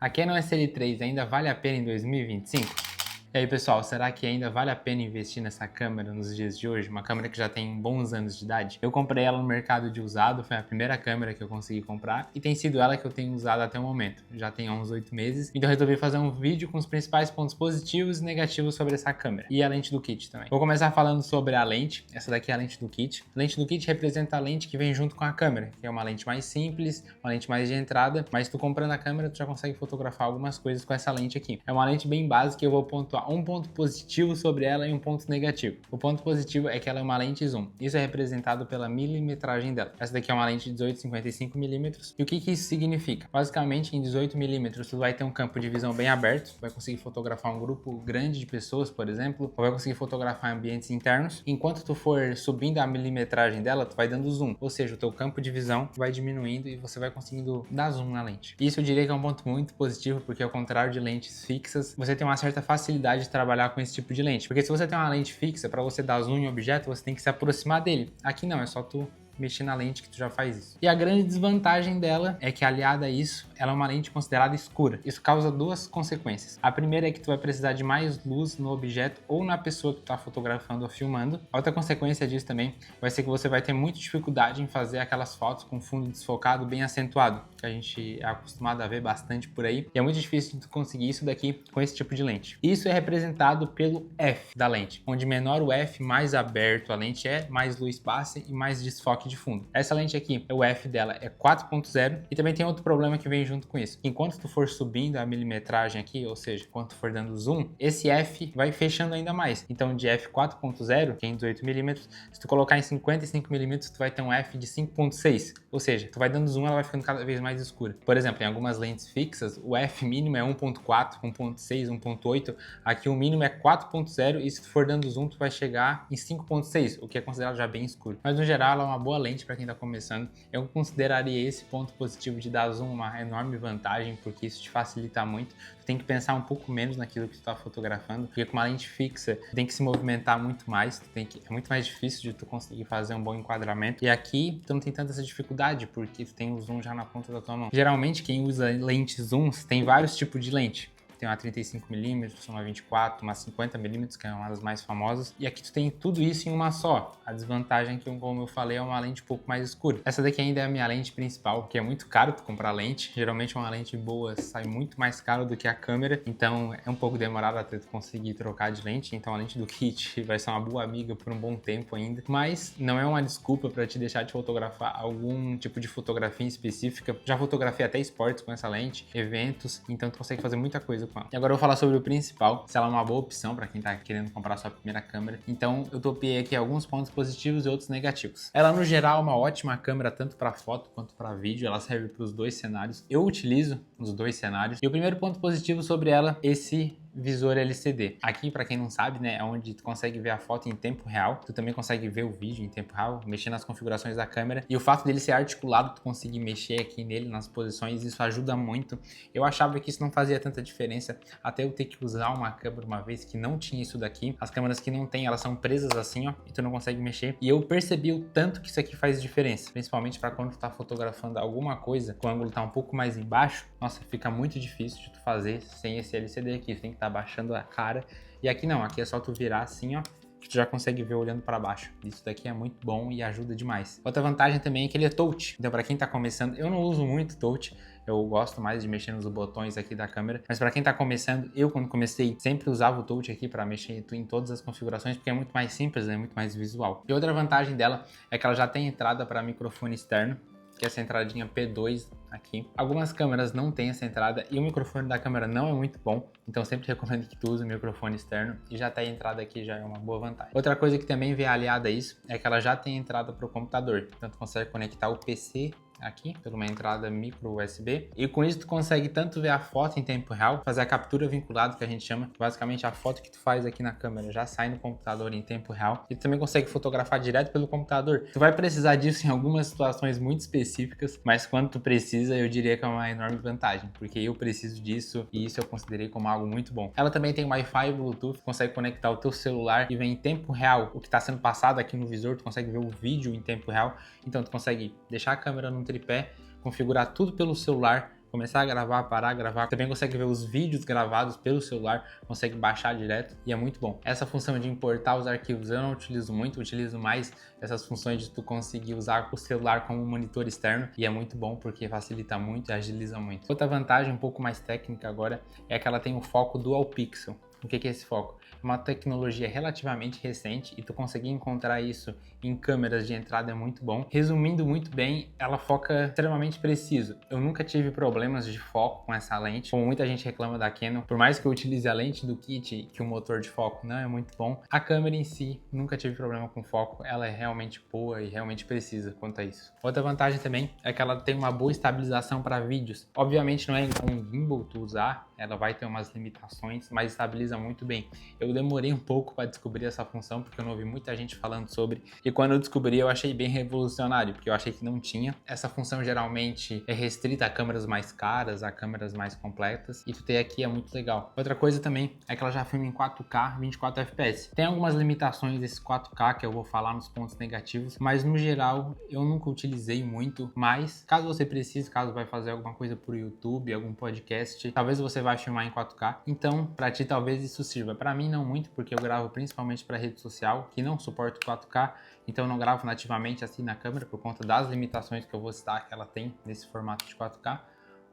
A Canon SL3 ainda vale a pena em 2025? E aí pessoal, será que ainda vale a pena investir nessa câmera nos dias de hoje? Uma câmera que já tem bons anos de idade. Eu comprei ela no mercado de usado, foi a primeira câmera que eu consegui comprar e tem sido ela que eu tenho usado até o momento. Já tem uns 8 meses, então eu resolvi fazer um vídeo com os principais pontos positivos e negativos sobre essa câmera. E a lente do kit também. Vou começar falando sobre a lente, essa daqui é a lente do kit. A lente do kit representa a lente que vem junto com a câmera, que é uma lente mais simples, uma lente mais de entrada, mas tu comprando a câmera tu já consegue fotografar algumas coisas com essa lente aqui. É uma lente bem básica e eu vou pontuar um ponto positivo sobre ela e um ponto negativo. O ponto positivo é que ela é uma lente zoom. Isso é representado pela milimetragem dela. Essa daqui é uma lente de 18-55mm. E o que isso significa? Basicamente, em 18mm, tu vai ter um campo de visão bem aberto, vai conseguir fotografar um grupo grande de pessoas, por exemplo, ou vai conseguir fotografar ambientes internos. Enquanto tu for subindo a milimetragem dela, tu vai dando zoom, ou seja, o teu campo de visão vai diminuindo e você vai conseguindo dar zoom na lente. Isso eu diria que é um ponto muito positivo, porque ao contrário de lentes fixas, você tem uma certa facilidade de trabalhar com esse tipo de lente. Porque se você tem uma lente fixa, para você dar zoom em objeto, você tem que se aproximar dele. Aqui não, é só tu mexer na lente que tu já faz isso. E a grande desvantagem dela é que, aliada a isso, ela é uma lente considerada escura. Isso causa duas consequências. A primeira é que tu vai precisar de mais luz no objeto ou na pessoa que tu tá fotografando ou filmando. A outra consequência disso também vai ser que você vai ter muita dificuldade em fazer aquelas fotos com fundo desfocado bem acentuado, que a gente é acostumado a ver bastante por aí. E é muito difícil de tu conseguir isso daqui com esse tipo de lente. Isso é representado pelo F da lente, onde menor o F, mais aberto a lente é, mais luz passa e mais desfoque de fundo. Essa lente aqui, o F dela é 4.0 e também tem outro problema que vem junto com isso. Enquanto tu for subindo a milimetragem aqui, ou seja, enquanto tu for dando zoom, esse F vai fechando ainda mais. Então de F 4.0, que é em 18mm, se tu colocar em 55mm, tu vai ter um F de 5.6, ou seja, tu vai dando zoom, ela vai ficando cada vez mais escura. Por exemplo, em algumas lentes fixas, o F mínimo é 1.4, 1.6, 1.8, aqui o mínimo é 4.0 e se tu for dando zoom, tu vai chegar em 5.6, o que é considerado já bem escuro. Mas no geral, ela é uma boa lente para quem está começando. Eu consideraria esse ponto positivo de dar zoom uma enorme vantagem, porque isso te facilita muito. Tu tem que pensar um pouco menos naquilo que tu está fotografando, porque com uma lente fixa tu tem que se movimentar muito mais, é muito mais difícil de tu conseguir fazer um bom enquadramento. E aqui tu não tem tanta essa dificuldade, porque tu tem o zoom já na ponta da tua mão. Geralmente quem usa lentes zooms tem vários tipos de lente. Tem uma 35mm, uma 24, uma 50mm, que é uma das mais famosas. E aqui tu tem tudo isso em uma só. A desvantagem é que, como eu falei, é uma lente um pouco mais escura. Essa daqui ainda é a minha lente principal, que é muito caro tu comprar lente. Geralmente uma lente boa sai muito mais caro do que a câmera. Então é um pouco demorado até tu conseguir trocar de lente. Então a lente do kit vai ser uma boa amiga por um bom tempo ainda. Mas não é uma desculpa para te deixar de fotografar algum tipo de fotografia específica. Já fotografei até esportes com essa lente, eventos. Então tu consegue fazer muita coisa com ela. E agora eu vou falar sobre o principal, se ela é uma boa opção para quem tá querendo comprar sua primeira câmera. Então eu topiei aqui alguns pontos positivos e outros negativos. Ela no geral é uma ótima câmera tanto para foto quanto para vídeo, ela serve para os dois cenários. Eu utilizo os dois cenários. E o primeiro ponto positivo sobre ela, esse visor LCD. Aqui, para quem não sabe, né, é onde tu consegue ver a foto em tempo real. Tu também consegue ver o vídeo em tempo real, mexer nas configurações da câmera. E o fato dele ser articulado, tu conseguir mexer aqui nele nas posições, isso ajuda muito. Eu achava que isso não fazia tanta diferença, até eu ter que usar uma câmera uma vez que não tinha isso daqui. As câmeras que não tem, elas são presas assim, ó, e tu não consegue mexer. E eu percebi o tanto que isso aqui faz diferença, principalmente para quando tu tá fotografando alguma coisa, que o ângulo tá um pouco mais embaixo. Nossa, fica muito difícil de tu fazer sem esse LCD aqui. Tu tem que estar abaixando a cara. E aqui não, aqui é só tu virar assim, ó, que tu já consegue ver olhando para baixo. Isso daqui é muito bom e ajuda demais. Outra vantagem também é que ele é touch. Então para quem tá começando, eu não uso muito touch, eu gosto mais de mexer nos botões aqui da câmera, mas para quem tá começando, eu quando comecei sempre usava o touch aqui para mexer em todas as configurações, porque é muito mais simples, né? Muito mais visual. E outra vantagem dela é que ela já tem entrada para microfone externo, que é essa entradinha P2 aqui. Algumas câmeras não tem essa entrada e o microfone da câmera não é muito bom, então sempre recomendo que tu use o microfone externo e já tá a entrada aqui, já é uma boa vantagem. Outra coisa que também vem aliada a isso é que ela já tem entrada para o computador, então tu consegue conectar o PC aqui por uma entrada micro USB e com isso tu consegue tanto ver a foto em tempo real, fazer a captura vinculada que a gente chama, basicamente a foto que tu faz aqui na câmera já sai no computador em tempo real e tu também consegue fotografar direto pelo computador. Tu vai precisar disso em algumas situações muito específicas, mas quando tu precisa eu diria que é uma enorme vantagem, porque eu preciso disso e isso eu considerei como algo muito bom. Ela também tem Wi-Fi e Bluetooth, consegue conectar o teu celular e ver em tempo real o que está sendo passado aqui no visor, tu consegue ver o vídeo em tempo real, então tu consegue deixar a câmera no tripé, configurar tudo pelo celular, começar a gravar, parar, gravar. Também consegue ver os vídeos gravados pelo celular, consegue baixar direto e é muito bom. Essa função de importar os arquivos eu não utilizo muito, utilizo mais essas funções de tu conseguir usar o celular como monitor externo e é muito bom porque facilita muito e agiliza muito. Outra vantagem um pouco mais técnica agora é que ela tem o foco Dual Pixel. O que é esse foco? É uma tecnologia relativamente recente e tu conseguir encontrar isso em câmeras de entrada é muito bom. Resumindo muito bem, ela foca extremamente preciso. Eu nunca tive problemas de foco com essa lente, como muita gente reclama da Canon. Por mais que eu utilize a lente do kit, que o motor de foco não é muito bom, a câmera em si nunca tive problema com foco. Ela é realmente boa e realmente precisa quanto a isso. Outra vantagem também é que ela tem uma boa estabilização para vídeos. Obviamente não é igual um gimbal tu usar, ela vai ter umas limitações, mas estabiliza muito bem. Eu demorei um pouco para descobrir essa função, porque eu não ouvi muita gente falando sobre, e quando eu descobri eu achei bem revolucionário, porque eu achei que não tinha. Essa função geralmente é restrita a câmeras mais caras, a câmeras mais completas, e tu ter aqui é muito legal. Outra coisa também é que ela já filma em 4K, 24 FPS. Tem algumas limitações desse 4K que eu vou falar nos pontos negativos, mas no geral eu nunca utilizei muito, mas caso você precise, caso vai fazer alguma coisa pro YouTube, algum podcast, talvez você vai filmar em 4K, então para ti talvez isso sirva. Para mim não muito, porque eu gravo principalmente para rede social, que não suporta 4K, então eu não gravo nativamente assim na câmera por conta das limitações que eu vou citar que ela tem nesse formato de 4K,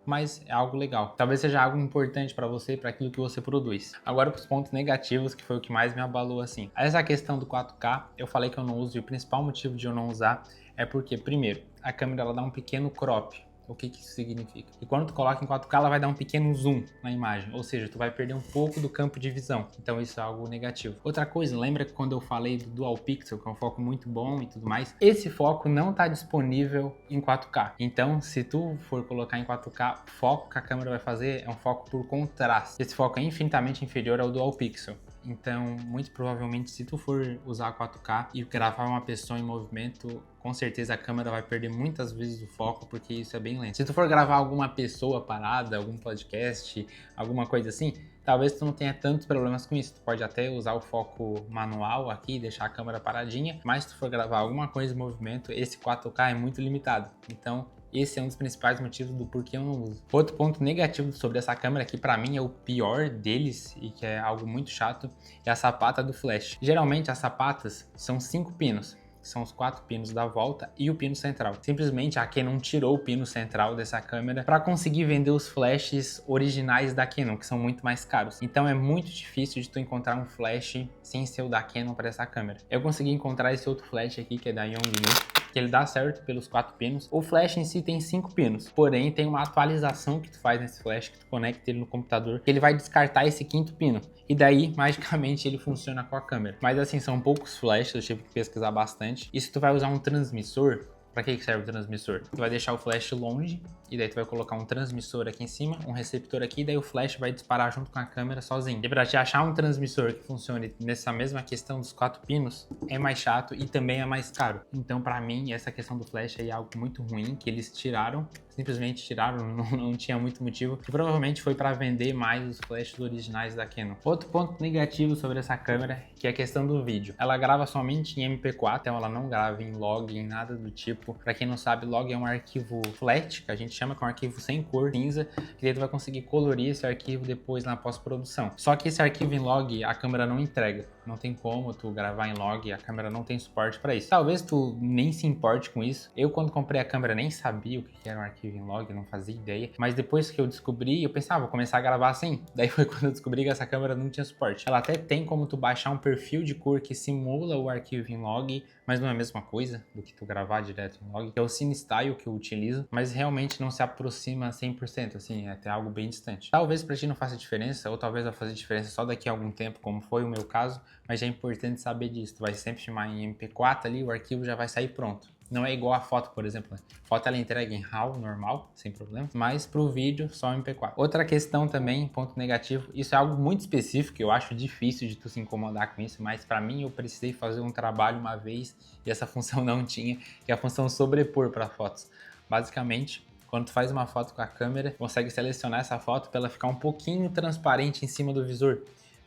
mas é algo legal. Talvez seja algo importante para você, para aquilo que você produz. Agora para os pontos negativos, que foi o que mais me abalou assim. Essa questão do 4K, eu falei que eu não uso e o principal motivo de eu não usar é porque, primeiro, a câmera ela dá um pequeno crop. O que isso significa? E quando tu coloca em 4K, ela vai dar um pequeno zoom na imagem, ou seja, tu vai perder um pouco do campo de visão. Então isso é algo negativo. Outra coisa, lembra que quando eu falei do Dual Pixel, que é um foco muito bom e tudo mais, esse foco não está disponível em 4K. Então, se tu for colocar em 4K, o foco que a câmera vai fazer é um foco por contraste. Esse foco é infinitamente inferior ao Dual Pixel. Então, muito provavelmente, se tu for usar 4K e gravar uma pessoa em movimento, com certeza a câmera vai perder muitas vezes o foco, porque isso é bem lento. Se tu for gravar alguma pessoa parada, algum podcast, alguma coisa assim, talvez tu não tenha tantos problemas com isso. Tu pode até usar o foco manual aqui, deixar a câmera paradinha, mas se tu for gravar alguma coisa em movimento, esse 4K é muito limitado. Então, esse é um dos principais motivos do porquê eu não uso. Outro ponto negativo sobre essa câmera, que pra mim é o pior deles e que é algo muito chato, é a sapata do flash. Geralmente as sapatas são 5 pinos. São os 4 pinos da volta e o pino central. Simplesmente a Canon tirou o pino central dessa câmera para conseguir vender os flashes originais da Canon, que são muito mais caros. Então é muito difícil de tu encontrar um flash sem ser o da Canon para essa câmera. Eu consegui encontrar esse outro flash aqui, que é da Yongnuo, que ele dá certo pelos 4 pinos. O flash em si tem 5 pinos, porém tem uma atualização que tu faz nesse flash, que tu conecta ele no computador, que ele vai descartar esse 5º pino. E daí, magicamente, ele funciona com a câmera. Mas assim, são poucos flashes, eu tive que pesquisar bastante. E se tu vai usar um transmissor, para que serve o transmissor? Tu vai deixar o flash longe e daí tu vai colocar um transmissor aqui em cima, um receptor aqui, e daí o flash vai disparar junto com a câmera sozinho. E para te achar um transmissor que funcione nessa mesma questão dos 4 pinos, é mais chato e também é mais caro. Então, para mim, essa questão do flash é algo muito ruim, que eles tiraram, simplesmente tiraram, não tinha muito motivo, que provavelmente foi para vender mais os flashes originais da Canon. Outro ponto negativo sobre essa câmera, que é a questão do vídeo. Ela grava somente em MP4, então ela não grava em log, em nada do tipo. Para quem não sabe, log é um arquivo flat, que a gente chama, que é um arquivo sem cor, cinza, que daí tu vai conseguir colorir esse arquivo depois na pós-produção. Só que esse arquivo em log a câmera não entrega. Não tem como tu gravar em log, a câmera não tem suporte para isso. Talvez tu nem se importe com isso. Eu, quando comprei a câmera, nem sabia o que era um arquivo em log, não fazia ideia. Mas depois que eu descobri, eu pensava, vou começar a gravar assim. Daí foi quando eu descobri que essa câmera não tinha suporte. Ela até tem como tu baixar um perfil de cor que simula o arquivo em log, mas não é a mesma coisa do que tu gravar direto em log, que é o CineStyle que eu utilizo, mas realmente não se aproxima 100%, assim, é até algo bem distante. Talvez pra ti não faça diferença, ou talvez vai fazer diferença só daqui a algum tempo, como foi o meu caso, mas é importante saber disso. Tu vai sempre filmar em MP4 ali, o arquivo já vai sair pronto. Não é igual a foto, por exemplo. A foto ela entrega em RAW normal, sem problema, mas pro vídeo só MP4. Outra questão também, ponto negativo, isso é algo muito específico, eu acho difícil de tu se incomodar com isso, mas para mim eu precisei fazer um trabalho uma vez e essa função não tinha, que é a função sobrepor para fotos. Basicamente, quando tu faz uma foto com a câmera, consegue selecionar essa foto para ela ficar um pouquinho transparente em cima do visor.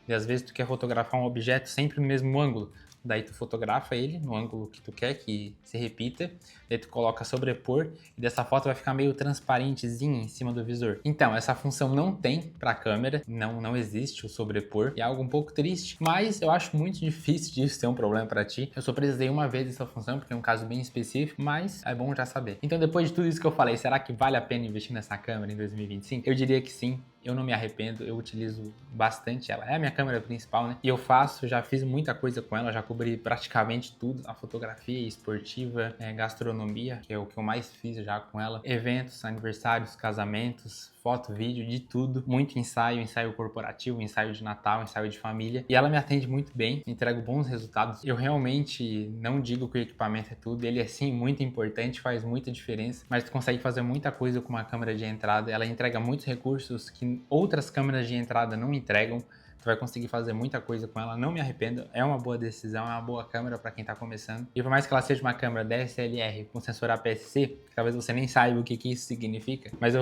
E às vezes tu quer fotografar um objeto sempre no mesmo ângulo. daí tu fotografa ele no ângulo que tu quer que se repita, daí tu coloca sobrepor e dessa foto vai ficar meio transparentezinho em cima do visor. Então, essa função não tem para câmera, não existe o sobrepor, e é algo um pouco triste, mas eu acho muito difícil disso ser um problema para ti. Eu só precisei uma vez dessa função, porque é um caso bem específico, mas é bom já saber. Então, depois de tudo isso que eu falei, será que vale a pena investir nessa câmera em 2025? Eu diria que sim. Eu não me arrependo, eu utilizo bastante ela. É a minha câmera principal, né? E eu já fiz muita coisa com ela, já cobri praticamente tudo. A fotografia esportiva, gastronomia, que é o que eu mais fiz já com ela. Eventos, aniversários, casamentos, foto, vídeo, de tudo. Muito ensaio, ensaio corporativo, ensaio de Natal, ensaio de família. E ela me atende muito bem, entrego bons resultados. Eu realmente não digo que o equipamento é tudo, ele é sim muito importante, faz muita diferença, mas tu consegue fazer muita coisa com uma câmera de entrada. Ela entrega muitos recursos que outras câmeras de entrada não entregam. Tu vai conseguir fazer muita coisa com ela, não me arrependo, é uma boa decisão, é uma boa câmera para quem tá começando. E por mais que ela seja uma câmera DSLR com sensor APS-C, que talvez você nem saiba o que isso significa, mas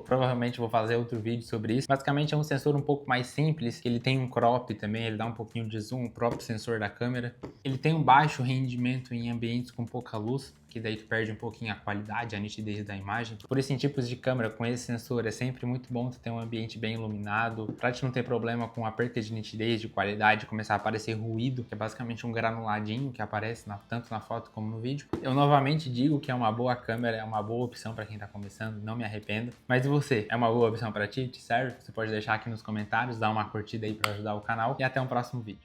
provavelmente vou fazer outro vídeo sobre isso. Basicamente é um sensor um pouco mais simples, ele tem um crop também, ele dá um pouquinho de zoom, o próprio sensor da câmera. Ele tem um baixo rendimento em ambientes com pouca luz, que daí tu perde um pouquinho a qualidade, a nitidez da imagem. Por esses tipos de câmera com esse sensor é sempre muito bom tu ter um ambiente bem iluminado, pra te não ter problema com a perca de nitidez, de qualidade, começar a aparecer ruído, que é basicamente um granuladinho que aparece tanto na foto como no vídeo. Eu novamente digo que é uma boa câmera, é uma boa opção para quem tá começando, não me arrependo. Mas e você? É uma boa opção para ti? Te serve? Você pode deixar aqui nos comentários, dar uma curtida aí para ajudar o canal e até um próximo vídeo.